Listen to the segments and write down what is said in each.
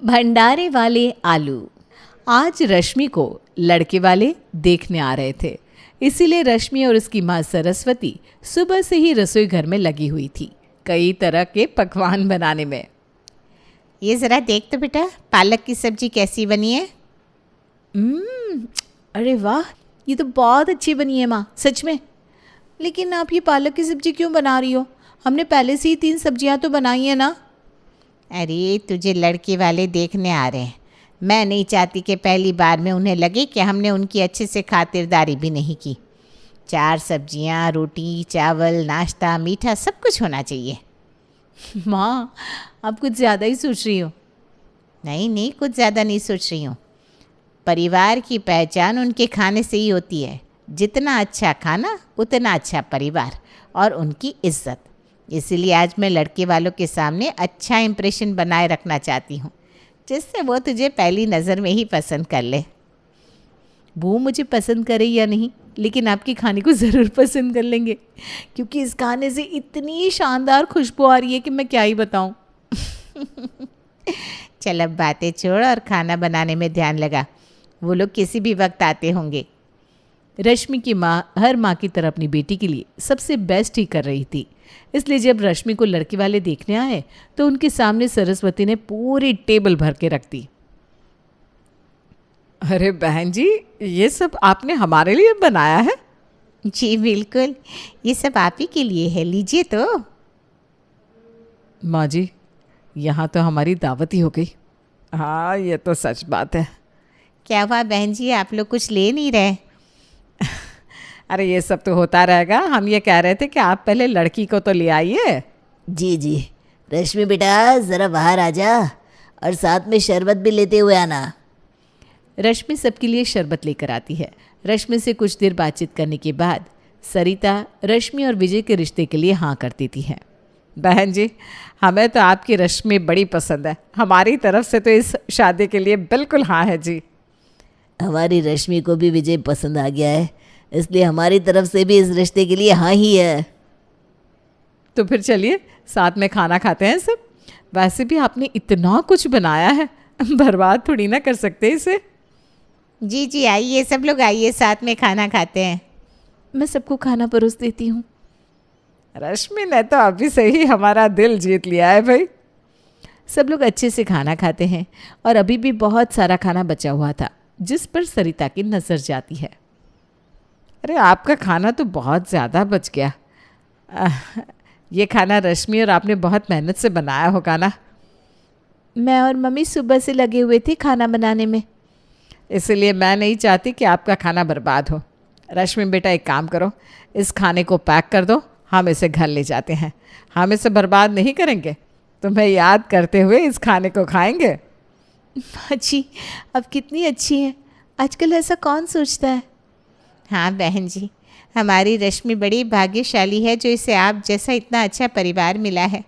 भंडारे वाले आलू। आज रश्मि को लड़के वाले देखने आ रहे थे, इसीलिए रश्मि और उसकी माँ सरस्वती सुबह से ही रसोई घर में लगी हुई थी, कई तरह के पकवान बनाने में। ये ज़रा देख तो बेटा, पालक की सब्जी कैसी बनी है। अरे वाह, ये तो बहुत अच्छी बनी है माँ, सच में। लेकिन आप ये पालक की सब्जी क्यों बना रही हो? हमने पहले से ही 3 सब्जियां तो बनाई है ना। अरे तुझे लड़के वाले देखने आ रहे हैं, मैं नहीं चाहती कि पहली बार में उन्हें लगे कि हमने उनकी अच्छे से खातिरदारी भी नहीं की। 4 सब्जियां, रोटी, चावल, नाश्ता, मीठा सब कुछ होना चाहिए। माँ, आप कुछ ज़्यादा ही सोच रही हो। नहीं नहीं, कुछ ज़्यादा नहीं सोच रही हूँ। परिवार की पहचान उनके खाने से ही होती है। जितना अच्छा खाना उतना अच्छा परिवार और उनकी इज्जत। इसीलिए आज मैं लड़के वालों के सामने अच्छा इंप्रेशन बनाए रखना चाहती हूँ, जिससे वो तुझे पहली नज़र में ही पसंद कर ले। वो मुझे पसंद करे या नहीं, लेकिन आपके खाने को ज़रूर पसंद कर लेंगे, क्योंकि इस खाने से इतनी शानदार खुशबू आ रही है कि मैं क्या ही बताऊँ। चल अब बातें छोड़ और खाना बनाने में ध्यान लगा। वो लोग किसी भी वक्त आते होंगे। रश्मि की माँ हर माँ की तरह अपनी बेटी के लिए सबसे बेस्ट ही कर रही थी, इसलिए जब रश्मि को लड़के वाले देखने आए तो उनके सामने सरस्वती ने पूरी टेबल भर के रख दी। अरे बहन जी, ये सब आपने हमारे लिए बनाया है? जी बिल्कुल, ये सब आप ही के लिए है, लीजिए तो। माँ जी, यहाँ तो हमारी दावत ही हो गई। हाँ, ये तो सच बात है। क्या हुआ बहन जी, आप लोग कुछ ले नहीं रहे? अरे ये सब तो होता रहेगा, हम ये कह रहे थे कि आप पहले लड़की को तो ले आइए। जी जी, रश्मि बेटा ज़रा बाहर आ जा और साथ में शरबत भी लेते हुए आना। रश्मि सबके लिए शरबत लेकर आती है। रश्मि से कुछ देर बातचीत करने के बाद सरिता रश्मि और विजय के रिश्ते के लिए हाँ कर देती है। बहन जी, हमें तो आपकी रश्मि बड़ी पसंद है, हमारी तरफ से तो इस शादी के लिए बिल्कुल हाँ है जी। हमारी रश्मि को भी विजय पसंद आ गया है, इसलिए हमारी तरफ से भी इस रिश्ते के लिए हाँ ही है। तो फिर चलिए साथ में खाना खाते हैं सब। वैसे भी आपने इतना कुछ बनाया है, बर्बाद थोड़ी ना कर सकते इसे। जी जी, आइए सब लोग, आइए साथ में खाना खाते हैं। मैं सबको खाना परोस देती हूँ। रश्मि ने तो अभी से ही हमारा दिल जीत लिया है भाई। सब लोग अच्छे से खाना खाते हैं और अभी भी बहुत सारा खाना बचा हुआ था, जिस पर सरिता की नज़र जाती है। अरे आपका खाना तो बहुत ज़्यादा बच गया। ये खाना रश्मि और आपने बहुत मेहनत से बनाया होगा ना? मैं और मम्मी सुबह से लगे हुए थे खाना बनाने में, इसलिए मैं नहीं चाहती कि आपका खाना बर्बाद हो। रश्मि बेटा, एक काम करो, इस खाने को पैक कर दो, हम इसे घर ले जाते हैं। हम इसे बर्बाद नहीं करेंगे, तुम्हें याद करते हुए इस खाने को खाएंगे। माँ जी, अब कितनी अच्छी है, आजकल ऐसा कौन सोचता है। हाँ बहन जी, हमारी रश्मि बड़ी भाग्यशाली है जो इसे आप जैसा इतना अच्छा परिवार मिला है।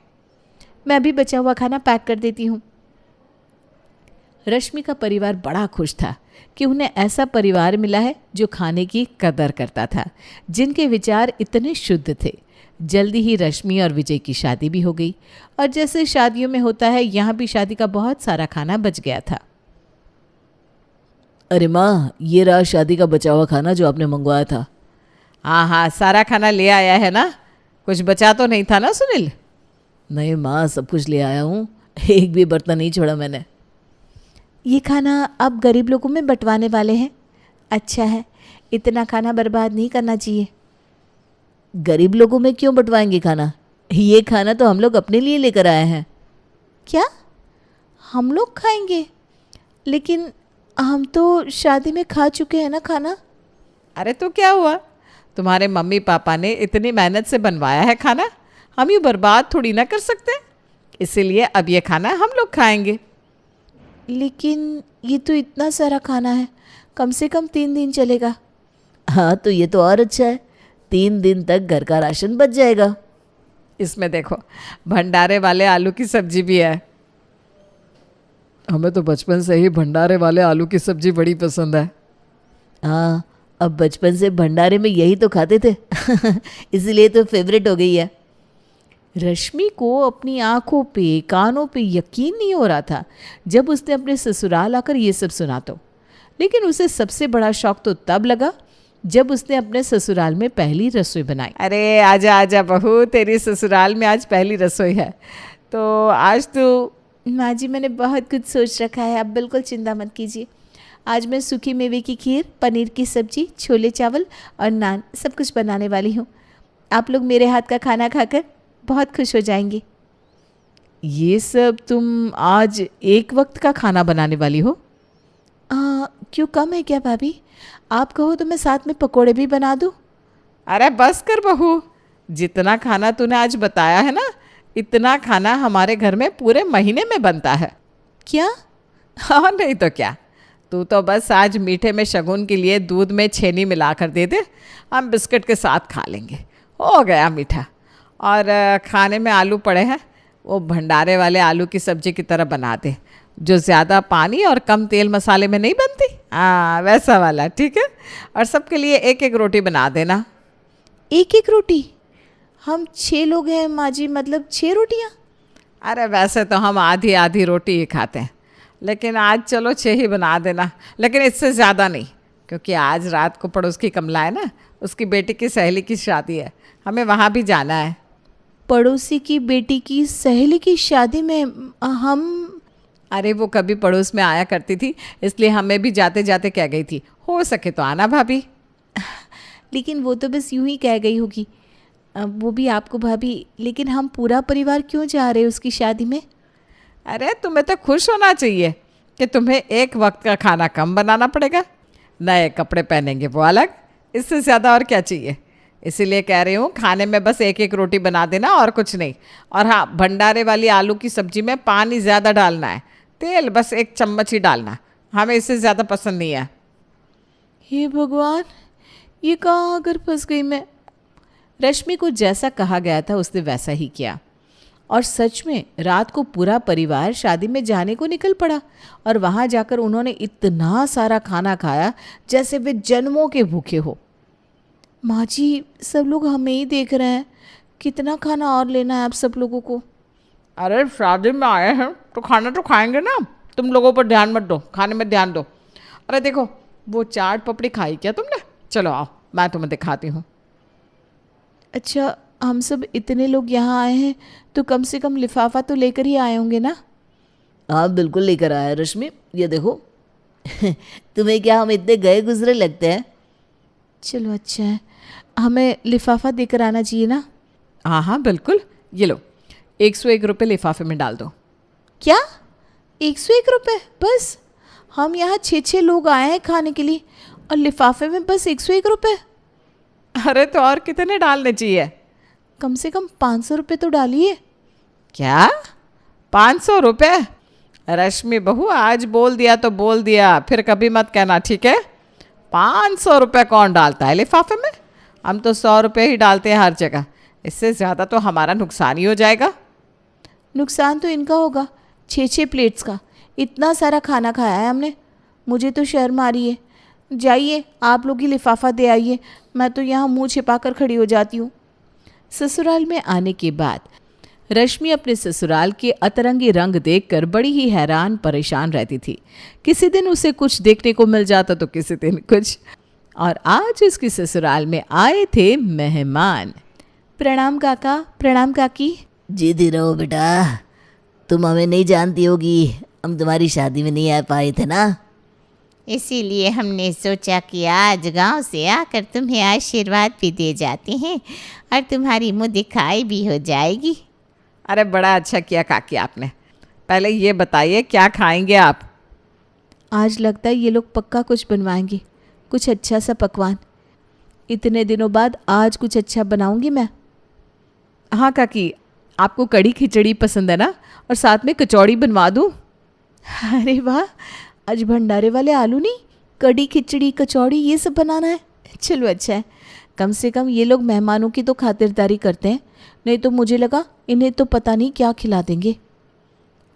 मैं भी बचा हुआ खाना पैक कर देती हूँ। रश्मि का परिवार बड़ा खुश था कि उन्हें ऐसा परिवार मिला है जो खाने की कदर करता था, जिनके विचार इतने शुद्ध थे। जल्दी ही रश्मि और विजय की शादी भी हो गई और जैसे शादियों में होता है, यहाँ भी शादी का बहुत सारा खाना बच गया था। अरे माँ, ये रहा शादी का बचा हुआ खाना जो आपने मंगवाया था। हाँ हाँ, सारा खाना ले आया है ना? कुछ बचा तो नहीं था ना सुनील? नहीं माँ, सब कुछ ले आया हूँ, एक भी बर्तन नहीं छोड़ा मैंने। ये खाना अब गरीब लोगों में बंटवाने वाले हैं। अच्छा है, इतना खाना बर्बाद नहीं करना चाहिए। गरीब लोगों में क्यों बंटवाएंगे खाना? ये खाना तो हम लोग अपने लिए लेकर आए हैं। क्या हम लोग खाएंगे? लेकिन हम तो शादी में खा चुके हैं ना खाना। अरे तो क्या हुआ, तुम्हारे मम्मी पापा ने इतनी मेहनत से बनवाया है खाना, हम ये बर्बाद थोड़ी ना कर सकते। इसीलिए अब ये खाना हम लोग खाएंगे। लेकिन ये तो इतना सारा खाना है, कम से कम 3 दिन चलेगा। हाँ तो ये तो और अच्छा है, 3 दिन तक घर का राशन बच जाएगा। इसमें देखो, भंडारे वाले आलू की सब्जी भी है। हमें तो बचपन से ही भंडारे वाले आलू की सब्जी बड़ी पसंद है। हाँ, अब बचपन से भंडारे में यही तो खाते थे इसीलिए तो फेवरेट हो गई है। रश्मि को अपनी आंखों पे, कानों पे यकीन नहीं हो रहा था जब उसने अपने ससुराल आकर ये सब सुना तो। लेकिन उसे सबसे बड़ा शौक तो तब लगा जब उसने अपने ससुराल में पहली रसोई बनाई। अरे आजा आजा बहू, तेरी ससुराल में आज पहली रसोई है, तो आज तो माँ जी मैंने बहुत कुछ सोच रखा है, आप बिल्कुल चिंता मत कीजिए। आज मैं सूखी मेवे की खीर, पनीर की सब्जी, छोले चावल और नान सब कुछ बनाने वाली हूँ। आप लोग मेरे हाथ का खाना खाकर बहुत खुश हो जाएंगे। ये सब तुम आज एक वक्त का खाना बनाने वाली हो? क्यों, कम है क्या भाभी? आप कहो तो मैं साथ में पकोड़े भी बना दूँ। अरे बस कर बहू, जितना खाना तूने आज बताया है ना, इतना खाना हमारे घर में पूरे महीने में बनता है। क्या? हाँ नहीं तो क्या, तू तो बस आज मीठे में शगुन के लिए दूध में छेनी मिला कर दे दे, हम बिस्किट के साथ खा लेंगे, हो गया मीठा। और खाने में आलू पड़े हैं, वो भंडारे वाले आलू की सब्ज़ी की तरह बना दे, जो ज़्यादा पानी और कम तेल मसाले में नहीं बनती, हाँ वैसा वाला, ठीक है। और सबके लिए एक एक रोटी बना देना। एक एक रोटी? हम 6 लोग हैं माँ जी, मतलब 6 रोटियाँ? अरे वैसे तो हम आधी आधी रोटी ही खाते हैं, लेकिन आज चलो 6 ही बना देना, लेकिन इससे ज़्यादा नहीं, क्योंकि आज रात को पड़ोस की कमला है ना, उसकी बेटी की सहेली की शादी है, हमें वहाँ भी जाना है। पड़ोसी की बेटी की सहेली की शादी में हम? अरे वो कभी पड़ोस में आया करती थी, इसलिए हमें भी जाते जाते कह गई थी, हो सके तो आना भाभी। लेकिन वो तो बस यूं ही कह गई होगी, वो भी आपको भाभी, लेकिन हम पूरा परिवार क्यों जा रहे हैं उसकी शादी में? अरे तुम्हें तो खुश होना चाहिए कि तुम्हें एक वक्त का खाना कम बनाना पड़ेगा, नए कपड़े पहनेंगे वो अलग, इससे ज़्यादा और क्या चाहिए। इसीलिए कह रही हूँ, खाने में बस एक एक रोटी बना देना और कुछ नहीं। और हाँ, भंडारे वाली आलू की सब्ज़ी में पानी ज़्यादा डालना है, तेल बस 1 चम्मच ही डालना, हमें इससे ज़्यादा पसंद नहीं है। हे भगवान, ये कहाँ आकर फंस गई मैं। रश्मि को जैसा कहा गया था उसने वैसा ही किया, और सच में रात को पूरा परिवार शादी में जाने को निकल पड़ा। और वहाँ जाकर उन्होंने इतना सारा खाना खाया जैसे वे जन्मों के भूखे हो। माँ जी, सब लोग हमें ही देख रहे हैं, कितना खाना और लेना है आप सब लोगों को? अरे शादी में आए हैं तो खाना तो खाएंगे ना, तुम लोगों पर ध्यान मत दो, खाने में ध्यान दो। अरे देखो, वो चाट पपड़ी खाई क्या तुमने? चलो आओ, मैं तुम्हें दिखाती हूँ। अच्छा, हम सब इतने लोग यहाँ आए हैं तो कम से कम लिफाफा तो लेकर ही आए होंगे ना? हाँ बिल्कुल लेकर आया रश्मि, ये देखो। तुम्हें क्या हम इतने गए गुजरे लगते हैं? चलो अच्छा है, हमें लिफाफा देकर आना चाहिए ना? हाँ हाँ बिल्कुल, ये लो 101 रुपये लिफाफे में डाल दो। क्या 101 रुपये बस? हम यहाँ 6 लोग आए हैं खाने के लिए और लिफाफे में बस 101 रुपये? अरे तो और कितने डालने चाहिए? कम से कम 500 रुपये तो डालिए। क्या 500 रुपये? रश्मि बहू, आज बोल दिया तो बोल दिया, फिर कभी मत कहना, ठीक है? 500 रुपये कौन डालता है लिफाफे में? हम तो 100 रुपये ही डालते हैं हर जगह, इससे ज़्यादा तो हमारा नुकसान ही हो जाएगा। नुकसान तो इनका होगा, 6 प्लेट्स का, इतना सारा खाना खाया है हमने, मुझे तो शर्म आ रही है। जाइए आप लोग ही लिफाफा दे आइए, मैं तो यहाँ मुंह छिपा कर खड़ी हो जाती हूँ। ससुराल में आने के बाद रश्मि अपने ससुराल के अतरंगी रंग देखकर बड़ी ही हैरान परेशान रहती थी। किसी दिन उसे कुछ देखने को मिल जाता तो किसी दिन कुछ। और आज उसकी ससुराल में आए थे मेहमान। प्रणाम काका, प्रणाम काकी। जीती रहो बेटा, तुम हमें नहीं जानती होगी, हम तुम्हारी शादी में नहीं आ पाए थे ना, इसीलिए हमने सोचा कि आज गांव से आकर तुम्हें आशीर्वाद भी दे जाते हैं और तुम्हारी मुँह दिखाई भी हो जाएगी। अरे बड़ा अच्छा किया काकी आपने। पहले ये बताइए क्या खाएंगे आप? आज लगता है ये लोग पक्का कुछ बनवाएंगे, कुछ अच्छा सा पकवान। इतने दिनों बाद आज कुछ अच्छा बनाऊंगी मैं। हाँ काकी, आपको कड़ी खिचड़ी पसंद है ना, और साथ में कचौड़ी बनवा दूँ? अरे वाह, आज भंडारे वाले आलू नहीं, कड़ी खिचड़ी कचौड़ी ये सब बनाना है। चलो अच्छा है, कम से कम ये लोग मेहमानों की तो खातिरदारी करते हैं, नहीं तो मुझे लगा इन्हें तो पता नहीं क्या खिला देंगे।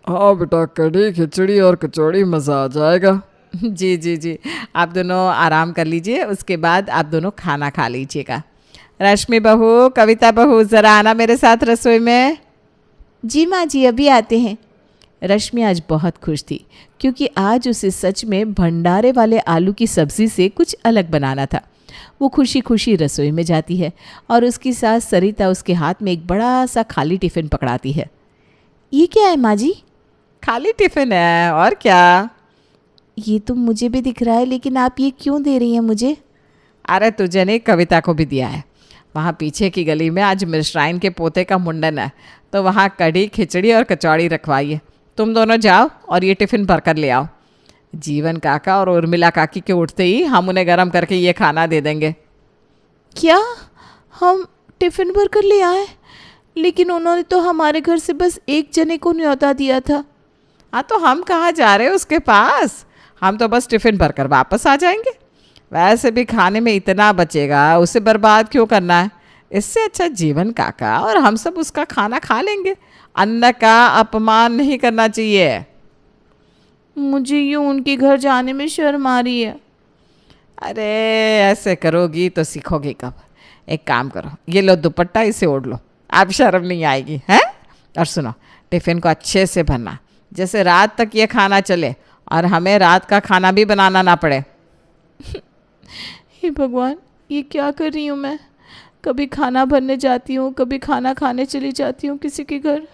हाँ बेटा, कढ़ी खिचड़ी और कचौड़ी मज़ा आ जाएगा। जी जी जी, आप दोनों आराम कर लीजिए, उसके बाद आप दोनों खाना खा लीजिएगा। रश्मि बहू, कविता बहू, ज़रा आना मेरे साथ रसोई में। जी माँ जी, अभी आते हैं। रश्मि आज बहुत खुश थी क्योंकि आज उसे सच में भंडारे वाले आलू की सब्ज़ी से कुछ अलग बनाना था। वो खुशी खुशी रसोई में जाती है और उसकी सास सरिता उसके हाथ में एक बड़ा सा खाली टिफ़िन पकड़ाती है। ये क्या है माँ जी? खाली टिफ़िन है और क्या। ये तो मुझे भी दिख रहा है, लेकिन आप ये क्यों दे रही हैं मुझे? अरे तुझे नहीं, कविता को भी दिया है। वहाँ पीछे की गली में आज मिश्राइन के पोते का मुंडन है, तो वहाँ कढ़ी, खिचड़ी और कचौड़ी रखवाई है। तुम दोनों जाओ और ये टिफ़िन भर कर ले आओ। जीवन काका और उर्मिला काकी के उठते ही हम उन्हें गर्म करके ये खाना दे देंगे। क्या हम टिफ़िन भर कर ले आए? लेकिन उन्होंने तो हमारे घर से बस एक जने को न्योता दिया था। हाँ, तो हम कहाँ जा रहे हैं उसके पास? हम तो बस टिफ़िन भर कर वापस आ जाएंगे। वैसे भी खाने में इतना बचेगा, उसे बर्बाद क्यों करना है? इससे अच्छा जीवन काका और हम सब उसका खाना खा लेंगे। अन्न का अपमान नहीं करना चाहिए। मुझे यूँ उनके घर जाने में शर्म आ रही है। अरे ऐसे करोगी तो सीखोगी कब? एक काम करो, ये लो दुपट्टा, इसे ओढ़ लो, आप शर्म नहीं आएगी हैं। और सुनो, टिफ़िन को अच्छे से भरना, जैसे रात तक ये खाना चले और हमें रात का खाना भी बनाना ना पड़े। हे भगवान, ये क्या कर रही हूँ मैं? कभी खाना भरने जाती हूँ, कभी खाना खाने चली जाती हूँ किसी के घर।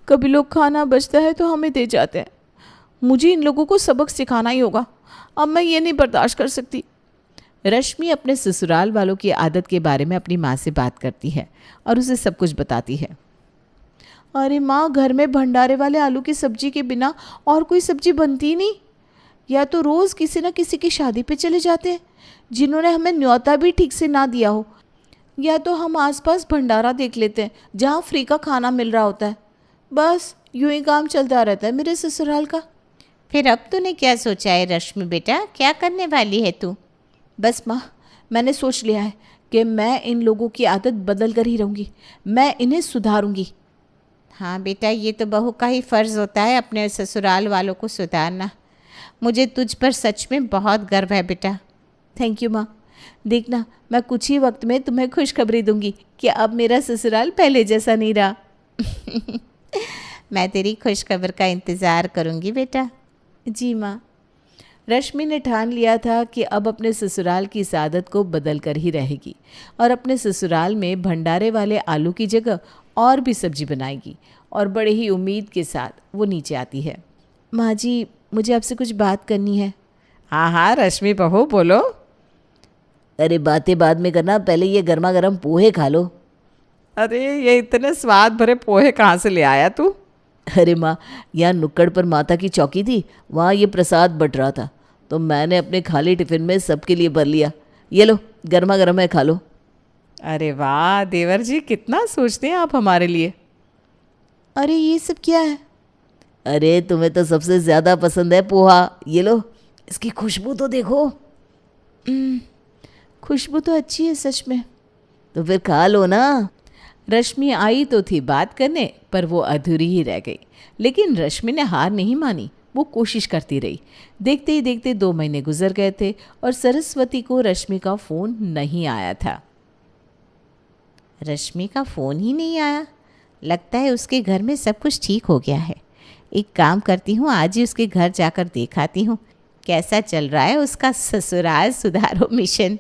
कभी लोग खाना बचता है तो हमें दे जाते हैं। मुझे इन लोगों को सबक सिखाना ही होगा। अब मैं ये नहीं बर्दाश्त कर सकती। रश्मि अपने ससुराल वालों की आदत के बारे में अपनी माँ से बात करती है और उसे सब कुछ बताती है। अरे माँ, घर में भंडारे वाले आलू की सब्जी के बिना और कोई सब्जी बनती ही नहीं। या तो रोज़ किसी न किसी की शादी पे चले जाते हैं जिन्होंने हमें न्योता भी ठीक से ना दिया हो, या तो हम आसपास भंडारा देख लेते हैं जहाँ फ्री का खाना मिल रहा होता है। बस यूं ही काम चलता रहता है मेरे ससुराल का। फिर अब तूने क्या सोचा है रश्मि बेटा, क्या करने वाली है तू? बस माँ, मैंने सोच लिया है कि मैं इन लोगों की आदत बदल कर ही रहूँगी। मैं इन्हें सुधारूँगी। हाँ बेटा, ये तो बहू का ही फ़र्ज़ होता है अपने ससुराल वालों को सुधारना। मुझे तुझ पर सच में बहुत गर्व है बेटा। थैंक यू माँ। देखना, मैं कुछ ही वक्त में तुम्हें खुशखबरी दूंगी कि अब मेरा ससुराल पहले जैसा नहीं रहा। मैं तेरी खुशखबर का इंतज़ार करूँगी बेटा। जी माँ। रश्मि ने ठान लिया था कि अब अपने ससुराल की इस आदत को बदल कर ही रहेगी और अपने ससुराल में भंडारे वाले आलू की जगह और भी सब्जी बनाएगी। और बड़े ही उम्मीद के साथ वो नीचे आती है। माँ जी, मुझे आपसे कुछ बात करनी है। हाँ हाँ रश्मि बहू, बोलो। अरे बातें बाद में करना, पहले ये गर्मा गर्म पोहे खा लो। अरे ये इतने स्वाद भरे पोहे कहाँ से ले आया तू? अरे माँ, यहाँ नुक्कड़ पर माता की चौकी थी, वहाँ ये प्रसाद बट रहा था, तो मैंने अपने खाली टिफ़िन में सबके लिए भर लिया। ये लो, गर्मा गर्म है, खा लो। अरे वाह देवर जी, कितना सोचते हैं आप हमारे लिए। अरे ये सब क्या है? अरे तुम्हें तो सबसे ज़्यादा पसंद है पोहा, ये लो, इसकी खुशबू तो देखो। खुशबू तो अच्छी है सच में। तो फिर खा लो ना। रश्मि आई तो थी बात करने, पर वो अधूरी ही रह गई। लेकिन रश्मि ने हार नहीं मानी, वो कोशिश करती रही। देखते ही देखते 2 महीने गुजर गए थे और सरस्वती को रश्मि का फ़ोन नहीं आया था। रश्मि का फ़ोन ही नहीं आया? लगता है उसके घर में सब कुछ ठीक हो गया है। एक काम करती हूँ, आज ही उसके घर जाकर देखाती हूँ कैसा चल रहा है उसका ससुराल सुधारो मिशन।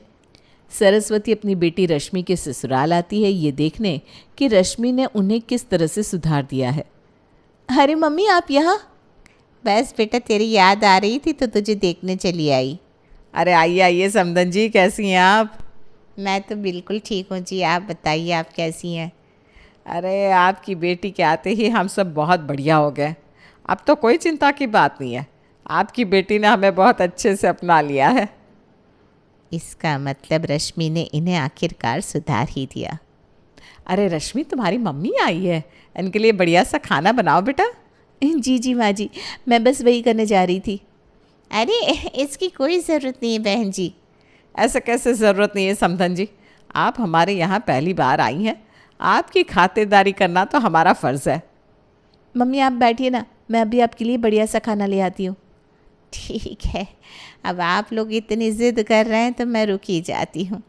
सरस्वती अपनी बेटी रश्मि के ससुराल आती है ये देखने कि रश्मि ने उन्हें किस तरह से सुधार दिया है। अरे मम्मी, आप यहाँ? बस बेटा, तेरी याद आ रही थी तो तुझे देखने चली आई। अरे आइए आइए समधन जी, कैसी हैं आप? मैं तो बिल्कुल ठीक हूँ जी, आप बताइए आप कैसी हैं? अरे आपकी बेटी के आते ही हम सब बहुत बढ़िया हो गए। अब तो कोई चिंता की बात नहीं है। आपकी बेटी ने हमें बहुत अच्छे से अपना लिया है। इसका मतलब रश्मि ने इन्हें आखिरकार सुधार ही दिया। अरे रश्मि, तुम्हारी मम्मी आई है, इनके लिए बढ़िया सा खाना बनाओ बेटा। जी जी माँ जी, मैं बस वही करने जा रही थी। अरे इसकी कोई ज़रूरत नहीं है बहन जी। ऐसे कैसे ज़रूरत नहीं है समधन जी, आप हमारे यहाँ पहली बार आई हैं, आपकी खातिरदारी करना तो हमारा फ़र्ज़ है। मम्मी आप बैठिए ना, मैं अभी आपके लिए बढ़िया सा खाना ले आती हूँ। ठीक है, अब आप लोग इतनी ज़िद कर रहे हैं तो मैं रुक ही जाती हूँ।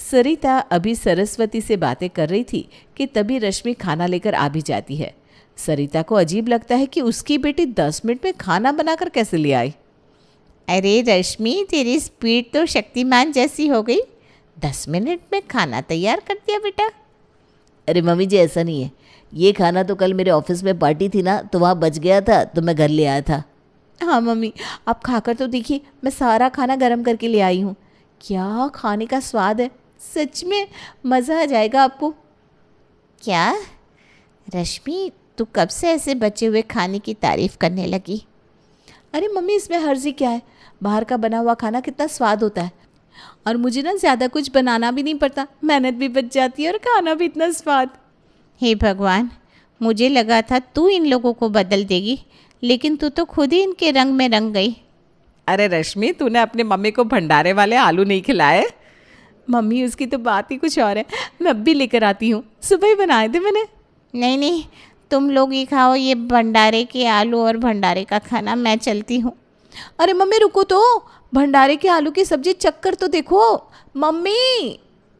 सरिता अभी सरस्वती से बातें कर रही थी कि तभी रश्मि खाना लेकर आ भी जाती है। सरिता को अजीब लगता है कि उसकी बेटी 10 मिनट में खाना बनाकर कैसे ले आई। अरे रश्मि, तेरी स्पीड तो शक्तिमान जैसी हो गई। 10 मिनट में खाना तैयार कर दिया बेटा। अरे मम्मी जी, ऐसा नहीं है। ये खाना तो कल मेरे ऑफिस में पार्टी थी ना, तो वहाँ बच गया था तो मैं घर ले आया था। हाँ मम्मी, आप खाकर तो देखिए, मैं सारा खाना गर्म करके ले आई हूँ। क्या खाने का स्वाद है, सच में मज़ा आ जाएगा आपको। क्या रश्मि, तू कब से ऐसे बचे हुए खाने की तारीफ करने लगी? अरे मम्मी, इसमें हर्जी क्या है? बाहर का बना हुआ खाना कितना स्वाद होता है, और मुझे ना ज़्यादा कुछ बनाना भी नहीं पड़ता, मेहनत भी बच जाती है और खाना भी इतना स्वाद। हे भगवान, मुझे लगा था तू इन लोगों को बदल देगी, लेकिन तू तो खुद ही इनके रंग में रंग गई। अरे रश्मि, तूने अपने मम्मी को भंडारे वाले आलू नहीं खिलाए? मम्मी, उसकी तो बात ही कुछ और है। मैं अब भी लेकर आती हूँ, सुबह ही बनाए थे मैंने। नहीं नहीं, तुम लोग ही खाओ ये भंडारे के आलू और भंडारे का खाना, मैं चलती हूँ। अरे मम्मी रुको तो, भंडारे के आलू की सब्जी चक्कर तो देखो। मम्मी